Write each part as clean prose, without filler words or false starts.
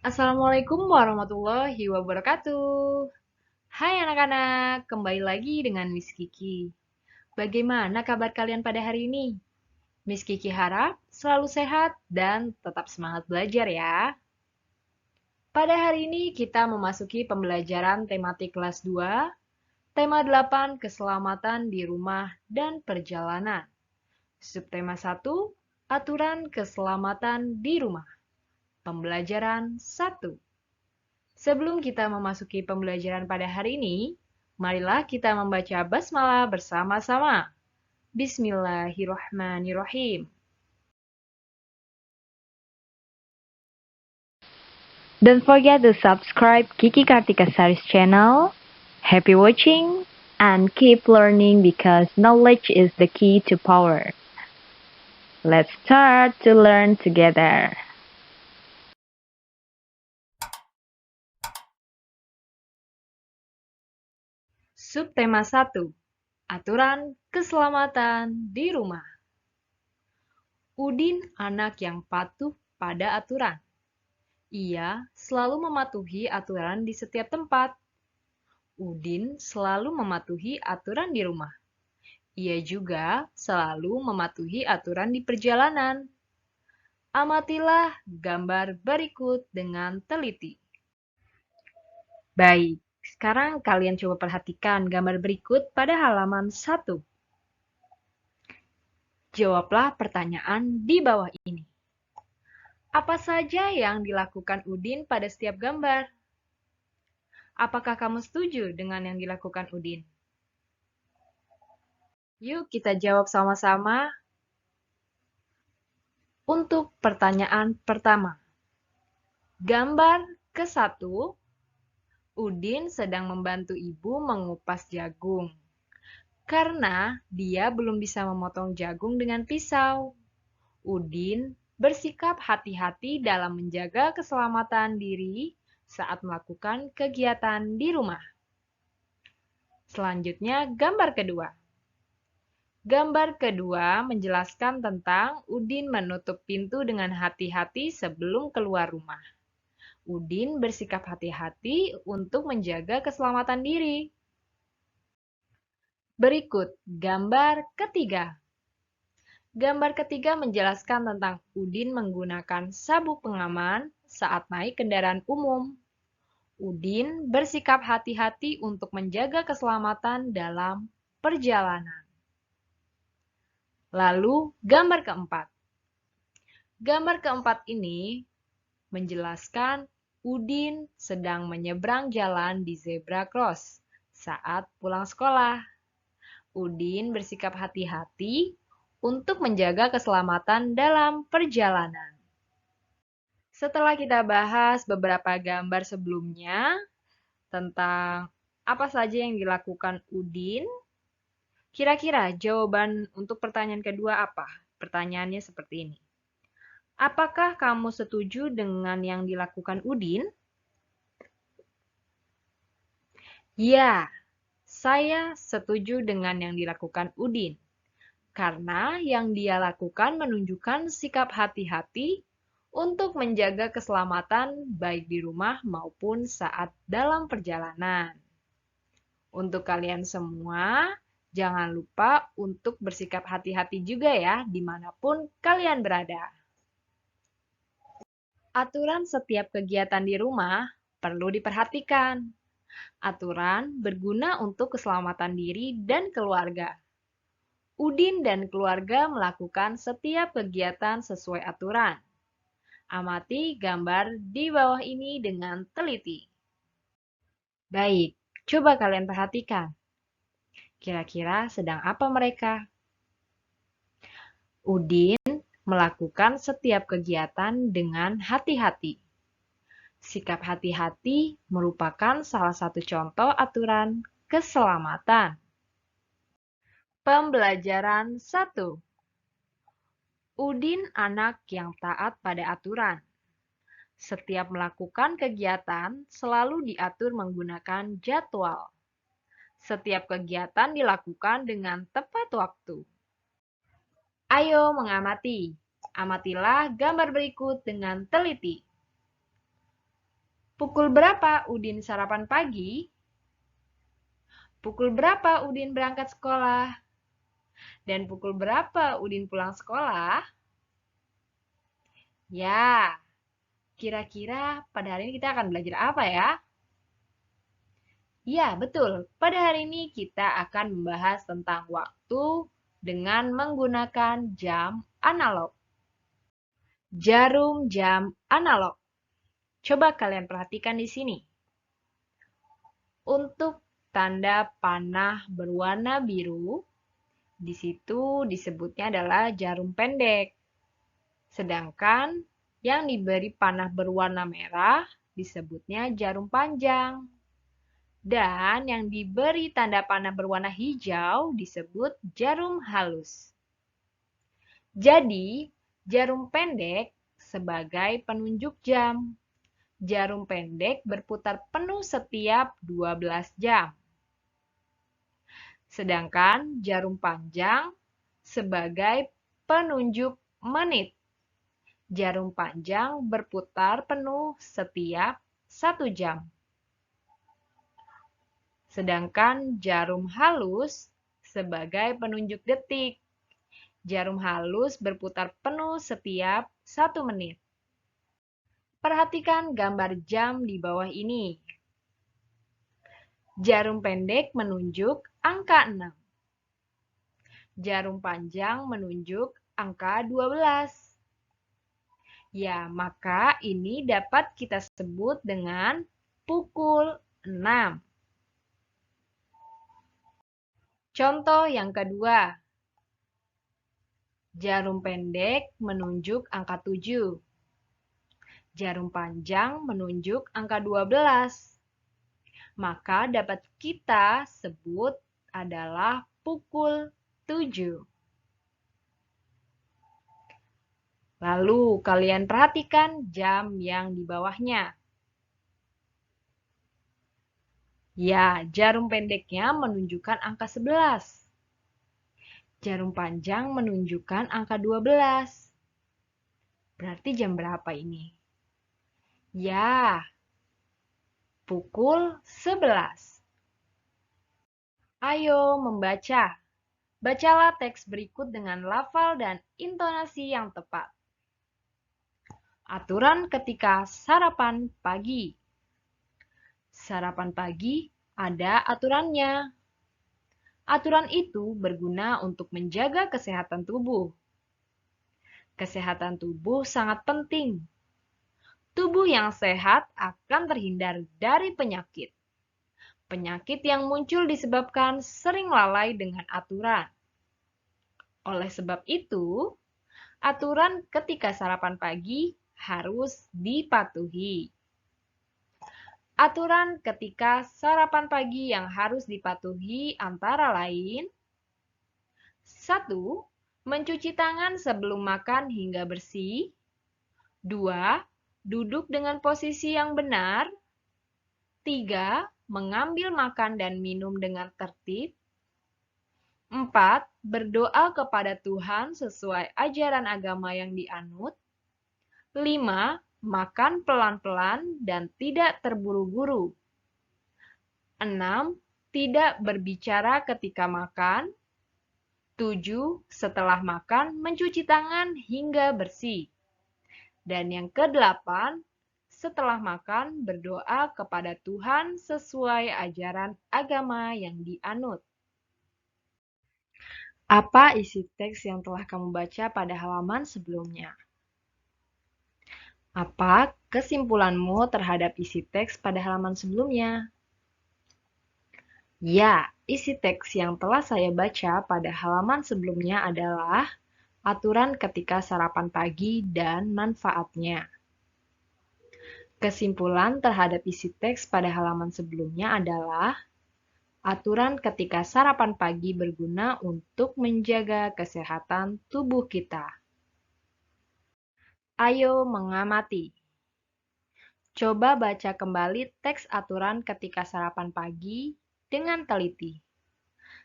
Assalamualaikum warahmatullahi wabarakatuh. Hai anak-anak, kembali lagi dengan Miss Kiki. Bagaimana kabar kalian pada hari ini? Miss Kiki harap selalu sehat dan tetap semangat belajar ya. Pada hari ini kita memasuki pembelajaran tematik kelas 2, tema 8 keselamatan di rumah dan perjalanan. Subtema 1, aturan keselamatan di rumah. Pembelajaran 1. Sebelum kita memasuki pembelajaran pada hari ini, marilah kita membaca basmalah bersama-sama. Bismillahirrahmanirrahim. Don't forget to subscribe Kiki Kartika Saris channel. Happy watching and keep learning because knowledge is the key to power. Let's start to learn together. Subtema 1. Aturan keselamatan di rumah. Udin anak yang patuh pada aturan. Ia selalu mematuhi aturan di setiap tempat. Udin selalu mematuhi aturan di rumah. Ia juga selalu mematuhi aturan di perjalanan. Amatilah gambar berikut dengan teliti. Baik, sekarang kalian coba perhatikan gambar berikut pada halaman 1. Jawablah pertanyaan di bawah ini. Apa saja yang dilakukan Udin pada setiap gambar? Apakah kamu setuju dengan yang dilakukan Udin? Yuk kita jawab sama-sama. Untuk pertanyaan pertama. Gambar ke-1, Udin sedang membantu ibu mengupas jagung. Karena dia belum bisa memotong jagung dengan pisau. Udin bersikap hati-hati dalam menjaga keselamatan diri saat melakukan kegiatan di rumah. Selanjutnya, gambar kedua. Gambar kedua menjelaskan tentang Udin menutup pintu dengan hati-hati sebelum keluar rumah. Udin bersikap hati-hati untuk menjaga keselamatan diri. Berikut gambar ketiga. Gambar ketiga menjelaskan tentang Udin menggunakan sabuk pengaman saat naik kendaraan umum. Udin bersikap hati-hati untuk menjaga keselamatan dalam perjalanan. Lalu gambar keempat. Gambar keempat ini menjelaskan Udin sedang menyeberang jalan di zebra cross saat pulang sekolah. Udin bersikap hati-hati untuk menjaga keselamatan dalam perjalanan. Setelah kita bahas beberapa gambar sebelumnya tentang apa saja yang dilakukan Udin, kira-kira jawaban untuk pertanyaan kedua apa? Pertanyaannya seperti ini. Apakah kamu setuju dengan yang dilakukan Udin? Ya, saya setuju dengan yang dilakukan Udin. Karena yang dia lakukan menunjukkan sikap hati-hati untuk menjaga keselamatan baik di rumah maupun saat dalam perjalanan. Untuk kalian semua, jangan lupa untuk bersikap hati-hati juga ya dimanapun kalian berada. Aturan setiap kegiatan di rumah perlu diperhatikan. Aturan berguna untuk keselamatan diri dan keluarga. Udin dan keluarga melakukan setiap kegiatan sesuai aturan. Amati gambar di bawah ini dengan teliti. Baik, coba kalian perhatikan. Kira-kira sedang apa mereka? Udin melakukan setiap kegiatan dengan hati-hati. Sikap hati-hati merupakan salah satu contoh aturan keselamatan. Pembelajaran 1. Udin anak yang taat pada aturan. Setiap melakukan kegiatan selalu diatur menggunakan jadwal. Setiap kegiatan dilakukan dengan tepat waktu. Ayo mengamati. Amatilah gambar berikut dengan teliti. Pukul berapa Udin sarapan pagi? Pukul berapa Udin berangkat sekolah? Dan pukul berapa Udin pulang sekolah? Ya, kira-kira pada hari ini kita akan belajar apa ya? Ya, betul. Pada hari ini kita akan membahas tentang waktu dengan menggunakan jam analog. Jarum jam analog. Coba kalian perhatikan di sini. Untuk tanda panah berwarna biru, di situ disebutnya adalah jarum pendek. Sedangkan yang diberi panah berwarna merah disebutnya jarum panjang. Dan yang diberi tanda panah berwarna hijau disebut jarum halus. Jadi, jarum pendek sebagai penunjuk jam. Jarum pendek berputar penuh setiap 12 jam. Sedangkan jarum panjang sebagai penunjuk menit. Jarum panjang berputar penuh setiap 1 jam. Sedangkan jarum halus sebagai penunjuk detik. Jarum halus berputar penuh setiap 1 menit. Perhatikan gambar jam di bawah ini. Jarum pendek menunjuk angka 6. Jarum panjang menunjuk angka 12. Ya, maka ini dapat kita sebut dengan pukul 6. Contoh yang kedua. Jarum pendek menunjuk angka 7. Jarum panjang menunjuk angka 12. Maka dapat kita sebut adalah pukul 7. Lalu kalian perhatikan jam yang di bawahnya. Ya, jarum pendeknya menunjukkan angka 11. Jarum panjang menunjukkan angka 12. Berarti jam berapa ini? Ya, pukul 11. Ayo membaca. Bacalah teks berikut dengan lafal dan intonasi yang tepat. Aturan ketika sarapan pagi. Sarapan pagi ada aturannya. Aturan itu berguna untuk menjaga kesehatan tubuh. Kesehatan tubuh sangat penting. Tubuh yang sehat akan terhindar dari penyakit. Penyakit yang muncul disebabkan sering lalai dengan aturan. Oleh sebab itu, aturan ketika sarapan pagi harus dipatuhi. Aturan ketika sarapan pagi yang harus dipatuhi antara lain: 1. Mencuci tangan sebelum makan hingga bersih. 2. Duduk dengan posisi yang benar. 3. Mengambil makan dan minum dengan tertib. 4. Berdoa kepada Tuhan sesuai ajaran agama yang dianut. 5. Makan pelan-pelan dan tidak terburu-buru. 6. Tidak berbicara ketika makan. 7. Setelah makan, mencuci tangan hingga bersih. Dan yang ke-8, setelah makan, berdoa kepada Tuhan sesuai ajaran agama yang dianut. Apa isi teks yang telah kamu baca pada halaman sebelumnya? Apa kesimpulanmu terhadap isi teks pada halaman sebelumnya? Ya, isi teks yang telah saya baca pada halaman sebelumnya adalah aturan ketika sarapan pagi dan manfaatnya. Kesimpulan terhadap isi teks pada halaman sebelumnya adalah aturan ketika sarapan pagi berguna untuk menjaga kesehatan tubuh kita. Ayo mengamati. Coba baca kembali teks aturan ketika sarapan pagi dengan teliti.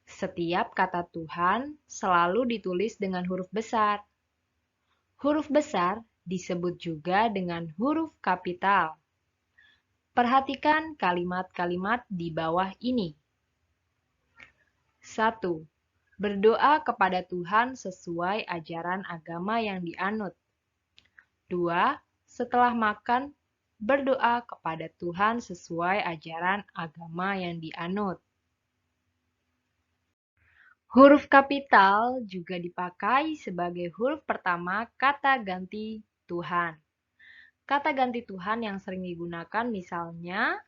Setiap kata Tuhan selalu ditulis dengan huruf besar. Huruf besar disebut juga dengan huruf kapital. Perhatikan kalimat-kalimat di bawah ini. 1. Berdoa kepada Tuhan sesuai ajaran agama yang dianut. 2. Setelah makan, berdoa kepada Tuhan sesuai ajaran agama yang dianut. Huruf kapital juga dipakai sebagai huruf pertama kata ganti Tuhan. Kata ganti Tuhan yang sering digunakan misalnya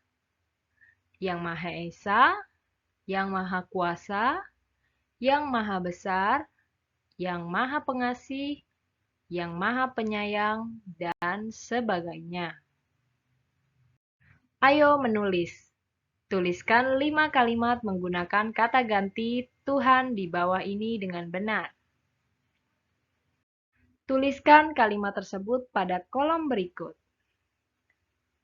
Yang Maha Esa, Yang Maha Kuasa, Yang Maha Besar, Yang Maha Pengasih, Yang Maha Penyayang, dan sebagainya. Ayo menulis. Tuliskan 5 kalimat menggunakan kata ganti Tuhan di bawah ini dengan benar. Tuliskan kalimat tersebut pada kolom berikut.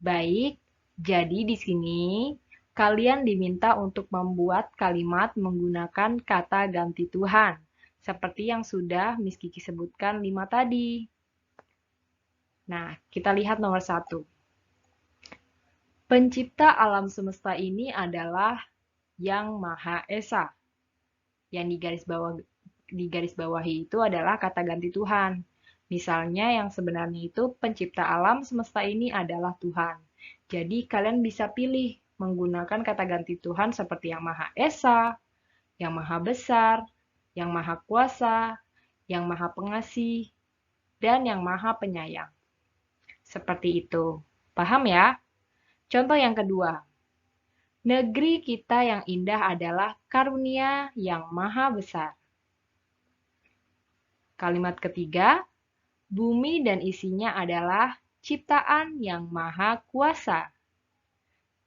Baik, jadi di sini kalian diminta untuk membuat kalimat menggunakan kata ganti Tuhan, seperti yang sudah Miss Kiki sebutkan 5 tadi. Nah, kita lihat nomor 1. Pencipta alam semesta ini adalah Yang Maha Esa. Yang digarisbawahi itu adalah kata ganti Tuhan. Misalnya yang sebenarnya itu pencipta alam semesta ini adalah Tuhan. Jadi kalian bisa pilih menggunakan kata ganti Tuhan seperti Yang Maha Esa, Yang Maha Besar, Yang Maha Kuasa, Yang Maha Pengasih, dan Yang Maha Penyayang. Seperti itu. Paham ya? Contoh yang kedua. Negeri kita yang indah adalah karunia yang maha besar. Kalimat ketiga, bumi dan isinya adalah ciptaan yang maha kuasa.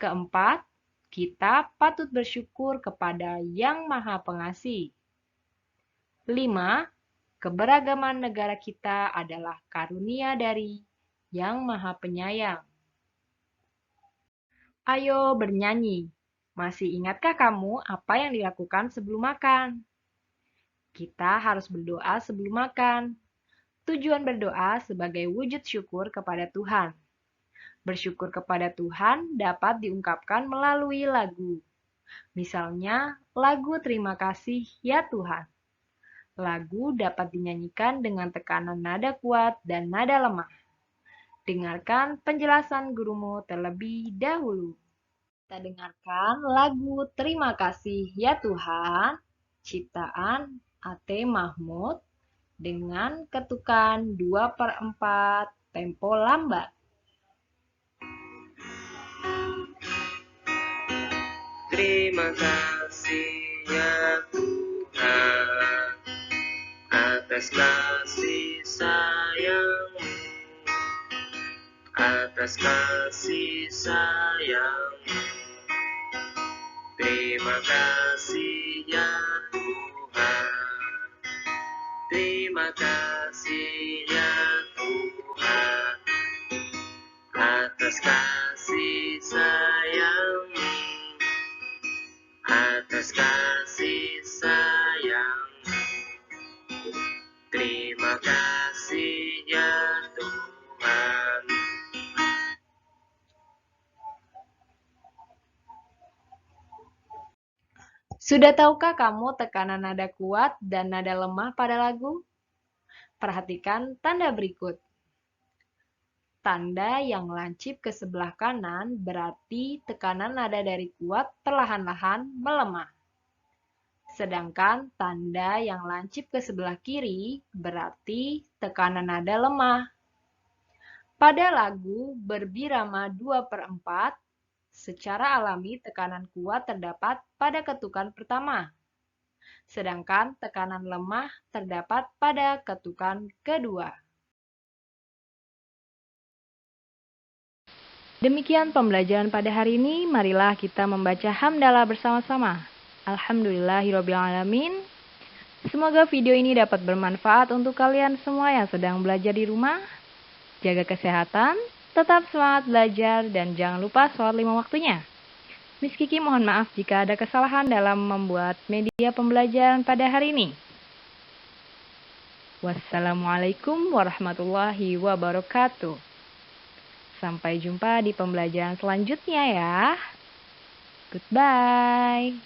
Keempat, kita patut bersyukur kepada Yang Maha Pengasih. 5. Keberagaman negara kita adalah karunia dari Yang Maha Penyayang. Ayo bernyanyi. Masih ingatkah kamu apa yang dilakukan sebelum makan? Kita harus berdoa sebelum makan. Tujuan berdoa sebagai wujud syukur kepada Tuhan. Bersyukur kepada Tuhan dapat diungkapkan melalui lagu. Misalnya, lagu Terima Kasih Ya Tuhan. Lagu dapat dinyanyikan dengan tekanan nada kuat dan nada lemah. Dengarkan penjelasan gurumu terlebih dahulu. Kita dengarkan lagu Terima Kasih Ya Tuhan, ciptaan A.T. Mahmud, dengan ketukan 2/4 tempo lambat. Terima kasih ya Tuhan atas kasih sayang-Mu, atas kasih sayang-Mu. Terima kasih ya Tuhan, terima kasih ya Tuhan atas kasih sayang-Mu, atas kasih sayang-Mu. Terima kasih ya Tuhan. Sudah tahukah kamu tekanan nada kuat dan nada lemah pada lagu? Perhatikan tanda berikut. Tanda yang lancip ke sebelah kanan berarti tekanan nada dari kuat perlahan-lahan melemah. Sedangkan tanda yang lancip ke sebelah kiri berarti tekanan nada lemah. Pada lagu Berbirama 2/4, secara alami tekanan kuat terdapat pada ketukan pertama, sedangkan tekanan lemah terdapat pada ketukan kedua. Demikian pembelajaran pada hari ini, marilah kita membaca hamdalah bersama-sama. Alhamdulillahirrabbilalamin. Semoga video ini dapat bermanfaat untuk kalian semua yang sedang belajar di rumah. Jaga kesehatan, tetap semangat belajar, dan jangan lupa sholat 5 waktunya. Miss Kiki mohon maaf jika ada kesalahan dalam membuat media pembelajaran pada hari ini. Wassalamualaikum warahmatullahi wabarakatuh. Sampai jumpa di pembelajaran selanjutnya ya. Goodbye.